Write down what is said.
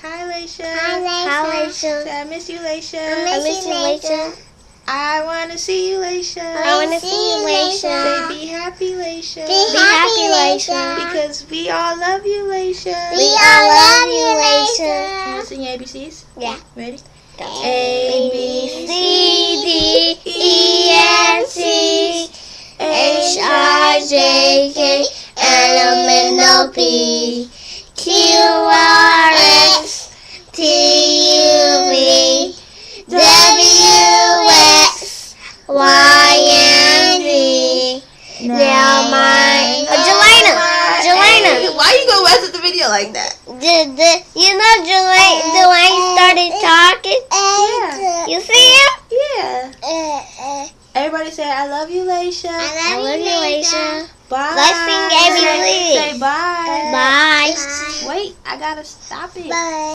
hi, Laisha. Hi, Laisha. Say, I miss you, Laisha. I miss you, Laisha. I want to see you, Laisha. I want to see you, Laisha. Say, be happy, Laisha. Be happy, Laisha. Because we all love you, Laisha. We all love you, Laisha. You want to sing your ABCs? Yeah. Ready? Go. A, B, C, D, E, F, G, H, I, J, K, L, M, N, O, P, Q, R, S, T, U, V, W, X, Y, and Z. Now my Jelena. Why you gonna mess with the video like that? You know Jelena started talking? Yeah. You see him? Yeah. Everybody say, I love you, Laisha. I love you, Laisha. Bye. Let's sing ABC. Say bye. Bye. Wait, I gotta stop it. Bye.